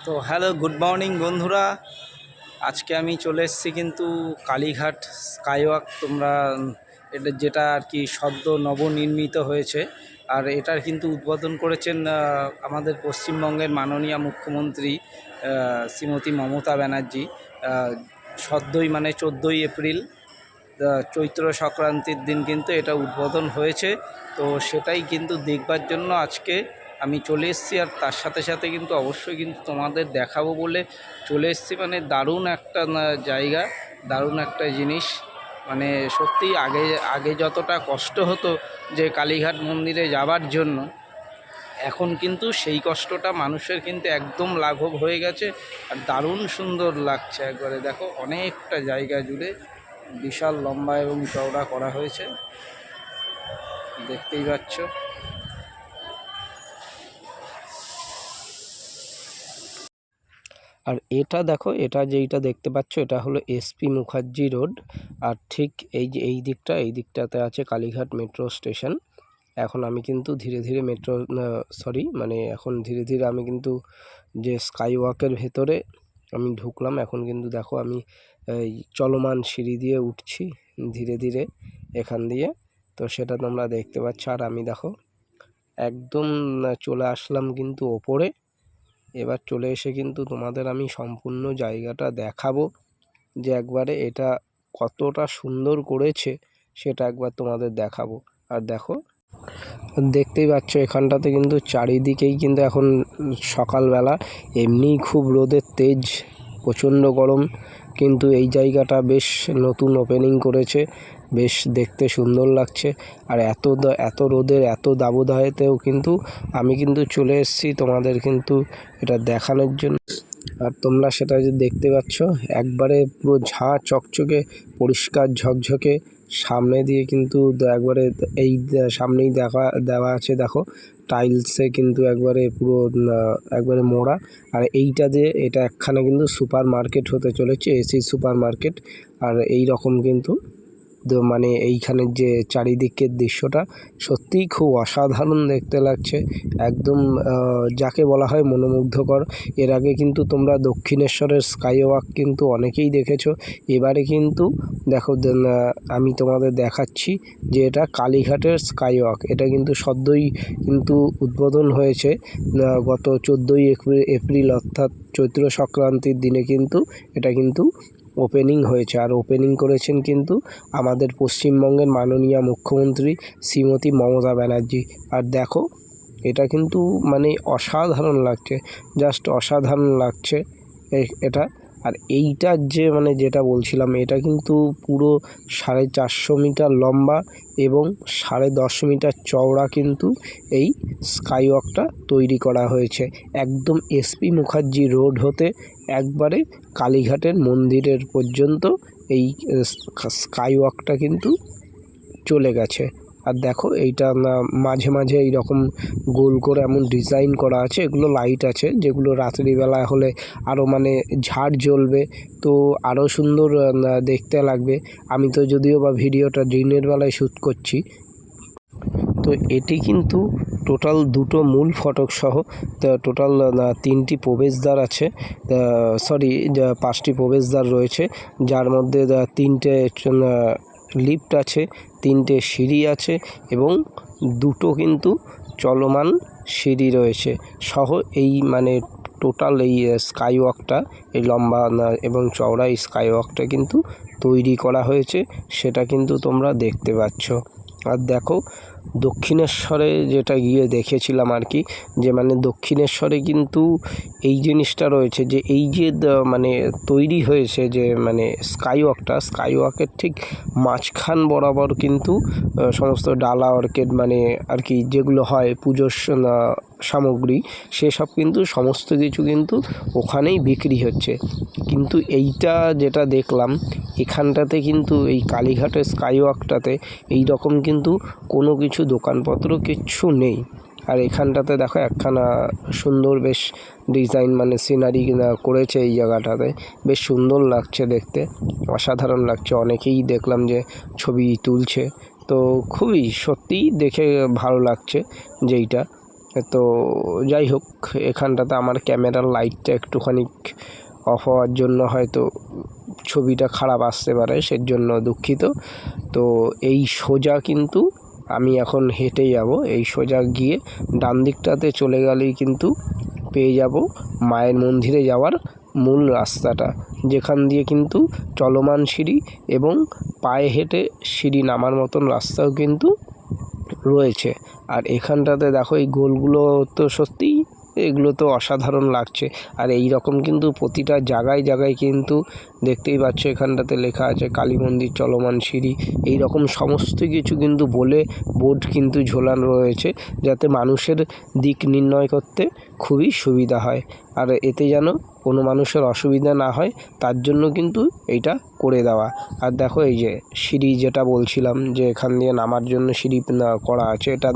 তো hello, good morning বন্ধুরা। আজকে আমি চলে এসেছি কিন্তু কালীঘাট স্কাইওয়াক। তোমরা এটা যেটা আর কি সদ্য নবনির্মিত হয়েছে, আর এটার কিন্তু উদ্বোধন করেছেন আমাদের পশ্চিমবঙ্গের মাননীয় মুখ্যমন্ত্রী শ্রীমতী মমতা ব্যানার্জি। সদ্যই মানে 14ই এপ্রিল চৈত্র সংক্রান্তির দিন কিন্তু এটা উদ্বোধন হয়েছে। তো সেটাই কিন্তু দেখবার জন্য আজকে আমি চলে এসেছি, আর তার সাথে সাথে কিন্তু অবশ্যই কিন্তু তোমাদের দেখাবো বলে চলে এসেছি। মানে দারুণ একটা জায়গা, দারুণ একটা জিনিস। মানে সত্যি আগে আগে যতটা কষ্ট হতো যে কালীঘাট মন্দিরে যাবার জন্য, এখন কিন্তু সেই কষ্টটা মানুষের কিন্তু একদম লাঘব হয়ে গেছে। আর দারুণ সুন্দর লাগছে, একবারে দেখো অনেকটা জায়গা জুড়ে বিশাল লম্বা এবং চওড়া করা হয়েছে, দেখতেই পাচ্ছ। আর এটা দেখো, এটা যেইটা দেখতে পাচ্ছ এটা হলো এসপি মুখার্জি রোড। আর ঠিক এই যে এই দিকটাতে আছে কালীঘাট মেট্রো স্টেশন। এখন আমি কিন্তু ধীরে ধীরে এখন ধীরে ধীরে আমি কিন্তু যে স্কাই ওয়াকের ভেতরে আমি ঢুকলাম। এখন কিন্তু দেখো আমি এই চলমান সিঁড়ি দিয়ে উঠছি ধীরে ধীরে এখান দিয়ে। তো সেটা তোমরা দেখতে পাচ্ছ। আর আমি দেখো একদম চলে আসলাম কিন্তু ওপরে। এবার চলে এসে কিন্তু তোমাদের আমি সম্পূর্ণ জায়গাটা দেখাবো, যে একবারে এটা কতটা সুন্দর করেছে সেটা একবার তোমাদের দেখাবো। আর দেখো, দেখতেই পাচ্ছ এখানটাতে কিন্তু চারিদিকেই কিন্তু এখন সকালবেলা, এমনিই খুব রোদের তেজ, প্রচণ্ড গরম, কিন্তু এই জায়গাটা বেশ নতুন ওপেনিং করেছে, বেশ দেখতে সুন্দর লাগছে। আর এত রোদের এত দাবদাহেতেও কিন্তু আমি কিন্তু চলে এসেছি তোমাদের কিন্তু এটা দেখানোর জন্য। আর তোমরা সেটা যে দেখতে পাচ্ছ একবারে পুরো ঝাঁ চকচকে পরিষ্কার ঝকঝকে। সামনে দিয়ে কিন্তু একবারে এই সামনেই দেওয়া আছে দেখো, টাইলসে কিন্তু একবারে পুরো একবারে মোড়া। আর এইটা দিয়ে এটা একখানা কিন্তু সুপার মার্কেট হতে চলেছে, এসি সুপার মার্কেট। আর এই রকম কিন্তু মানে এইখানের যে চারিদিকের দৃশ্যটা সত্যিই খুব অসাধারণ দেখতে লাগছে, একদম যাকে বলা হয় মনোমুগ্ধকর। এর আগে কিন্তু তোমরা দক্ষিণেশ্বরের স্কাই ওয়াক কিন্তু অনেকেই দেখেছো। এবারে কিন্তু দেখো আমি তোমাদের দেখাচ্ছি যে এটা কালীঘাটের স্কাই ওয়াক। এটা কিন্তু সদ্যই কিন্তু উদ্বোধন হয়েছে গত 14ই এপ্রিল অর্থাৎ চৈত্র সংক্রান্তির দিনে কিন্তু এটা কিন্তু ওপেনিং হয়েছে। আর ওপেনিং করেছেন কিন্তু আমাদের পশ্চিমবঙ্গের মাননীয় মুখ্যমন্ত্রী শ্রীমতী মমতা ব্যানার্জি। আর দেখো এটা কিন্তু মানে অসাধারণ লাগছে, জাস্ট অসাধারণ লাগছে এটা। আর এইটার যে যেটা বলছিলাম, এটা কিন্তু পুরো 450 মিটার লম্বা এবং 10.5 মিটার চওড়া কিন্তু এই স্কাই ওয়াকটা তৈরি করা হয়েছে, একদম এসপি মুখার্জি রোড হতে একবারে কালীঘাটের মন্দিরের পর্যন্ত এই স্কাই ওয়াকটা কিন্তু চলে গেছে। আর দেখো এইটা মাঝে মাঝে এইরকম গোল করে এমন ডিজাইন করা আছে, এগুলো লাইট আছে যেগুলো রাত্রিবেলা হলে আরও ঝাড় জ্বলবে, তো আরও সুন্দর দেখতে লাগবে। আমি তো যদিও বা ভিডিওটা দিনের বেলায় শ্যুট করছি। তো এটি কিন্তু টোটাল দুটো মূল ফটক সহ টোটাল 3টি প্রবেশদ্বার আছে, 5টি প্রবেশদ্বার রয়েছে, যার মধ্যে 3টে লিফট আছে, 3টে সিঁড়ি আছে এবং 2টো কিন্তু চলমান সিঁড়ি রয়েছে সহ এই টোটাল এই স্কাই ওয়াকটা, এই লম্বা এবং চওড়া এই স্কাই ওয়াকটা কিন্তু তৈরি করা হয়েছে, সেটা কিন্তু তোমরা দেখতে পাচ্ছ। আর দেখো দক্ষিণেশ্বরে যেটা গিয়ে দেখেছিলাম আর কি, যে দক্ষিণেশ্বরে কিন্তু এই জিনিসটা রয়েছে যে এই যে তৈরি হয়েছে যে স্কাই ওয়াকের ঠিক মাঝখান বরাবর কিন্তু সমস্ত ডালা অর্কিড আর কি যেগুলো হয় পুজোর সামগ্রী, সেসব কিন্তু সমস্ত কিছু কিন্তু ওখানেই বিক্রি হচ্ছে। কিন্তু এইটা যেটা দেখলাম এখানটাতে কিন্তু এই কালীঘাটের স্কাই ওয়াকটাতে এই রকম কিন্তু কোনো কিছু দোকানপত্র কিচ্ছু নেই। আর এখানটাতে দেখো একখানা সুন্দর বেশ ডিজাইন সিনারি করেছে এই জায়গাটাতে, বেশ সুন্দর লাগছে দেখতে, অসাধারণ লাগছে। অনেকেই দেখলাম যে ছবি তুলছে, তো খুবই সত্যিই দেখে ভালো লাগছে যেইটা। তো যাই হোক, এখানটাতে আমার ক্যামেরার লাইটটা একটুখানি অফ হওয়ার জন্য হয়তো ছবিটা খারাপ আসতে পারে, সেজন্য দুঃখিত। তো এই সোজা কিন্তু আমি এখন হেঁটে যাব, এই সোজা গিয়ে ডান দিকটাতে চলে গেলেই কিন্তু পেয়ে যাব মায়ের মন্দিরে যাওয়ার মূল রাস্তাটা, যেখান দিয়ে কিন্তু চলমান সিঁড়ি এবং পায়ে হেঁটে সিঁড়ি নামার মতন রাস্তাও কিন্তু রয়েছে। আর এখানটাতে দেখো এই গোলগুলো তো সত্যিই, এগুলো তো অসাধারণ লাগছে। আর এই রকম কিন্তু প্রতিটা জায়গায় জায়গায় কিন্তু দেখতেই পাচ্ছ এখানটাতে লেখা আছে কালী মন্দির, চলমান সিঁড়ি, এই রকম সমস্ত কিছু কিন্তু বলে বোর্ড কিন্তু ঝোলানো রয়েছে, যাতে মানুষের দিক নির্ণয় করতে খুবই সুবিধা হয়। আর এতে যেন কোনো মানুষের অসুবিধা না হয় তার জন্য কিন্তু এইটা করে দেওয়া। আর দেখো এই যে সিঁড়ি যেটা বলছিলাম, যে এখান দিয়ে নামার জন্য সিঁড়ি করা আছে, এটা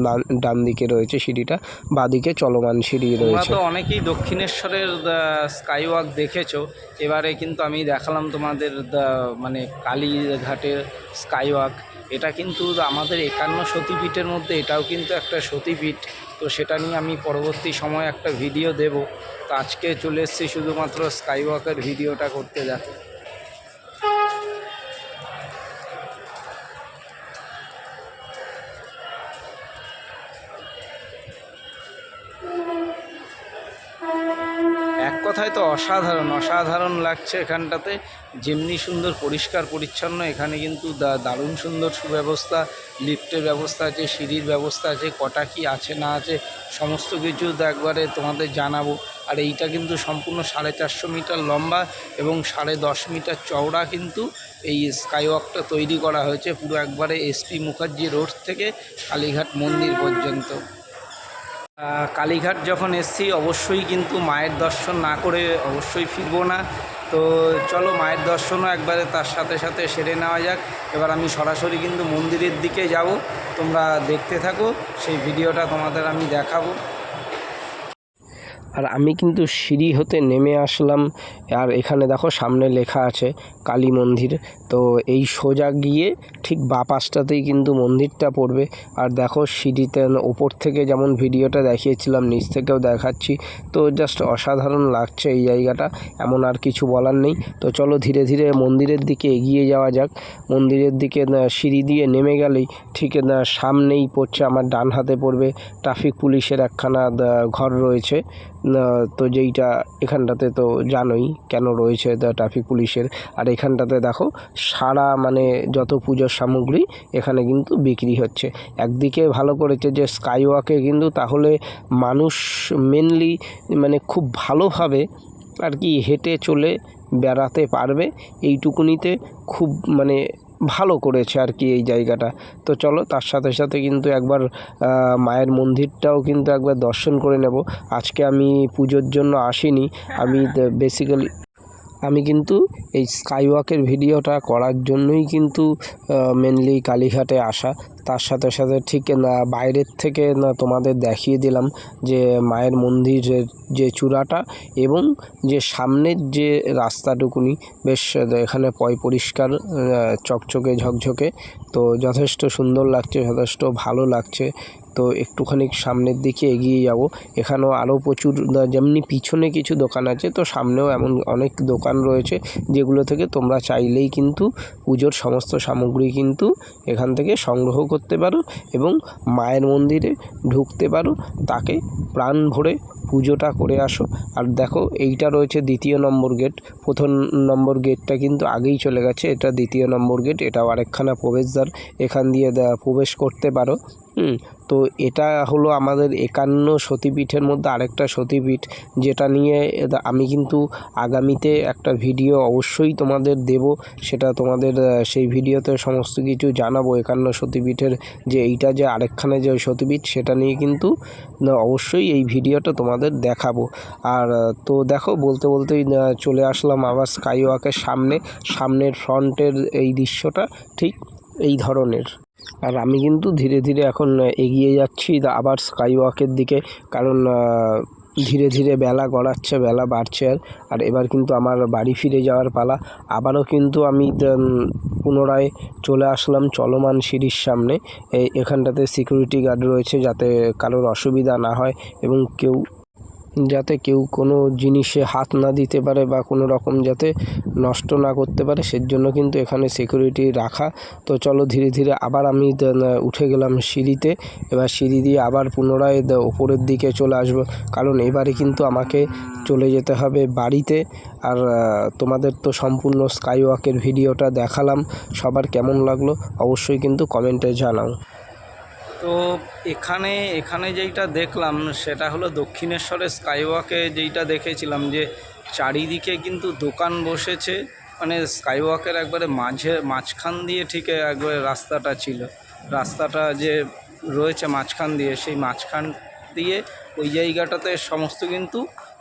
ডান দিকে রয়েছে সিঁড়িটা, বাঁদিকে চলমান সিঁড়ি রয়েছে। তোমরা তো অনেকেই দক্ষিণেশ্বরের স্কাই ওয়াক দেখেছো, এবারে কিন্তু আমি দেখালাম তোমাদের মানে কালীঘাটের স্কাই ওয়াক। এটা কিন্তু আমাদের 51 সতীপীঠের মধ্যে এটাও কিন্তু একটা সতীপীঠ। তো সেটা নিয়ে আমি পরবর্তী সময় একটা ভিডিও দেব। তো আজকে চলে এসেছি শুধুমাত্র স্কাই ওয়াকের ভিডিওটা করতে। দেখো এক কথায় তো অসাধারণ লাগছে এখানটাতে। যেমনি সুন্দর পরিষ্কার পরিচ্ছন্ন, এখানে কিন্তু দারুণ সুন্দর সুব্যবস্থা, লিফটের ব্যবস্থা আছে, সিঁড়ির ব্যবস্থা আছে, কটা কি আছে না আছে সমস্ত কিছু একবারে তোমাদের জানাবো। আর এইটা কিন্তু সম্পূর্ণ 450 মিটার লম্বা এবং 10.5 মিটার চওড়া কিন্তু এই স্কাইওয়াকটা তৈরি করা হয়েছে, পুরো একবারে এসপি মুখার্জি রোড থেকে কালীঘাট মন্দির পর্যন্ত। কালীঘাট যখন এসছি অবশ্যই কিন্তু মায়ের দর্শন না করে অবশ্যই ফিরবো না। তো চলো মায়ের দর্শনও একবারে তার সাথে সাথে সেরে নেওয়া যাক। এবার আমি সরাসরি কিন্তু মন্দিরের দিকে যাব, তোমরা দেখতে থাকো, সেই ভিডিওটা তোমাদের আমি দেখাবো। আর আমি কিন্তু সিঁড়ি হতে নেমে আসলাম, আর এখানে দেখো সামনে লেখা আছে কালী মন্দির। তো এই সোজা গিয়ে ঠিক বাঁ পাশটাতেই কিন্তু মন্দিরটা পড়বে। আর দেখো সিঁড়িতে ওপর থেকে যেমন ভিডিওটা দেখিয়েছিলাম, নিচ থেকেও দেখাচ্ছি। তো জাস্ট অসাধারণ লাগছে এই জায়গাটা, এমন আর কিছু বলার নেই। তো চলো ধীরে ধীরে মন্দিরের দিকে এগিয়ে যাওয়া যাক। মন্দিরের দিকে সিঁড়ি দিয়ে নেমে গেলেই ঠিক সামনেই পড়ছে, আমার ডান হাতে পড়বে ট্রাফিক পুলিশের একখানা ঘর রয়েছে। তো যেইটা এখানটাতে তো জানোই কেন রয়েছে ট্রাফিক পুলিশের। আর এখানটাতে দেখো সারা মানে যত পুজোর সামগ্রী এখানে কিন্তু বিক্রি হচ্ছে। একদিকে ভালো করেছে যে স্কাই ওয়াকে কিন্তু তাহলে মানুষ মেনলি মানে খুব ভালোভাবে আর কি হেঁটে চলে বেড়াতে পারবে, এইটুকুনিতে খুব মানে ভালো করেছে আর কি এই জায়গাটা। তো চলো তার সাথে সাথে কিন্তু একবার মায়ের মন্দিরটাও কিন্তু একবার দর্শন করে নেব। আজকে আমি পুজোর জন্য আসিনি, আমি বেসিক্যালি আমি কিন্তু এই স্কাইওয়াকের ভিডিওটা করার জন্যই কিন্তু মেনলি কালীঘাটে আসা। তার সাথে সাথে ঠিক বাইরের থেকে তোমাদের দেখিয়ে দিলাম যে মায়ের মন্দিরের যে চূড়াটা এবং যে সামনের যে রাস্তাটুকুনি বেশ এখানে পরিষ্কার, চকচকে ঝকঝকে। তো যথেষ্ট সুন্দর লাগছে, যথেষ্ট ভালো লাগছে। তো একটুখানি সামনের দিকে এগিয়ে যাব, এখানেও আরও প্রচুর যেমনি পিছনে কিছু দোকান আছে, তো সামনেও এমন অনেক দোকান রয়েছে যেগুলো থেকে তোমরা চাইলেই কিন্তু পুজোর সমস্ত সামগ্রী কিন্তু এখান থেকে সংগ্রহ করতে পারো এবং মায়ের মন্দিরে ঢুকতে পারো, তাকে প্রাণ ভরে পুজোটা করে আসো। আর দেখো এইটা রয়েছে 2 নম্বর গেট, 1 নম্বর গেটটা কিন্তু আগেই চলে গেছে, এটা 2 নম্বর গেট, এটাও আরেকখানা প্রবেশদ্বার, এখান দিয়ে প্রবেশ করতে পারো। তো এটা হলো আমাদের 51 সতীপীঠের মধ্যে আরেকটা সতীপীঠ, যেটা নিয়ে আমি কিন্তু আগামীতে একটা ভিডিও অবশ্যই তোমাদের দেব। সেটা তোমাদের সেই ভিডিওতে সমস্ত কিছু জানাবো, 51 সতীপীঠের যে এইটা যে আরেকখানে যে সতীপীঠ সেটা নিয়ে কিন্তু অবশ্যই এই ভিডিওটা তোমাদের দেখাবো। আর তো দেখো বলতে বলতেই চলে আসলাম আবার স্কাই ওয়াকের সামনের ফ্রন্টের এই দৃশ্যটা ঠিক এই ধরনের। আর আমি কিন্তু ধীরে ধীরে এখন এগিয়ে যাচ্ছি আবার স্কাই ওয়াকের দিকে, কারণ ধীরে ধীরে বেলা গড়াচ্ছে, বেলা বাড়ছে। আর এবার কিন্তু আমার বাড়ি ফিরে যাওয়ার পালা। আবারও কিন্তু আমি পুনরায় চলে আসলাম চলমান সিঁড়ির সামনে। এখানটাতে সিকিউরিটি গার্ড রয়েছে যাতে কারোর অসুবিধা না হয় এবং যাতে কেউ কোনো জিনিসে হাত না দিতে পারে বা কোনো রকম যাতে নষ্ট না করতে পারে, সেজন্য কিন্তু এখানে সিকিউরিটি রাখা। তো চলো ধীরে ধীরে আবার আমি উঠে গেলাম সিঁড়িতে। এবার সিঁড়ি দিয়ে আবার পুনরায় ওপরের দিকে চলে আসবো, কারণ এবারে কিন্তু আমাকে চলে যেতে হবে বাড়িতে। আর তোমাদের তো সম্পূর্ণ স্কাইওয়াকের ভিডিওটা দেখালাম, সবার কেমন লাগলো অবশ্যই কিন্তু কমেন্টে জানাও। তো এখানে যেইটা দেখলাম সেটা হলো দক্ষিণেশ্বরের স্কাইওয়াকে যেইটা দেখেছিলাম, যে চারিদিকে কিন্তু দোকান বসেছে, মানে স্কাইওয়াকের একবারে মাঝখান দিয়ে ঠিক একবারে রাস্তাটা ছিল, রাস্তাটা যে রয়েছে মাঝখান দিয়ে, সেই মাঝখান দিয়ে ওই জায়গাটাতে সমস্ত কিন্তু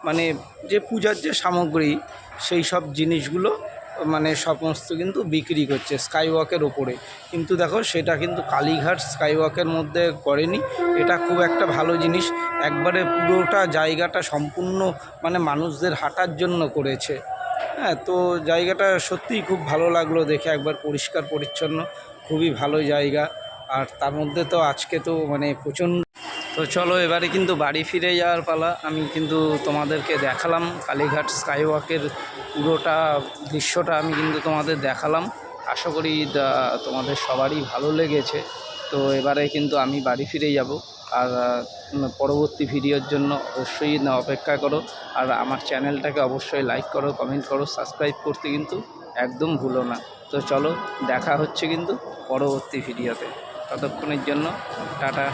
মানে যে পূজার যে সামগ্রী সেই সব জিনিসগুলো মানে সমস্ত কিন্তু বিক্রি করছে স্কাইওয়াকের ওপরে। কিন্তু দেখো সেটা কিন্তু কালীঘাট স্কাইওয়াকের মধ্যে করেনি, এটা খুব একটা ভালো জিনিস। একবারে পুরোটা জায়গাটা সম্পূর্ণ মানে মানুষদের হাঁটার জন্য করেছে। হ্যাঁ, তো জায়গাটা সত্যিই খুব ভালো লাগলো দেখে, একবার পরিষ্কার পরিচ্ছন্ন, খুবই ভালো জায়গা। আর তার মধ্যে তো আজকে তো মানে প্রচণ্ড। তো চলো এবারে কিন্তু বাড়ি ফিরে যাওয়ার পালা। আমি কিন্তু তোমাদেরকে দেখালাম কালীঘাট স্কাইওয়াকের পুরোটা দৃশ্যটা আমি কিন্তু তোমাদের দেখালাম। আশা করি তোমাদের সবারই ভালো লেগেছে। তো এবারে কিন্তু আমি বাড়ি ফিরে যাব। আর পরবর্তী ভিডিওর জন্য অবশ্যই অপেক্ষা করো। আর আমার চ্যানেলটাকে অবশ্যই লাইক করো, কমেন্ট করো, সাবস্ক্রাইব করতে কিন্তু একদম ভুলো না। তো চলো দেখা হচ্ছে কিন্তু পরবর্তী ভিডিওতে। ততক্ষণের জন্য টাটা।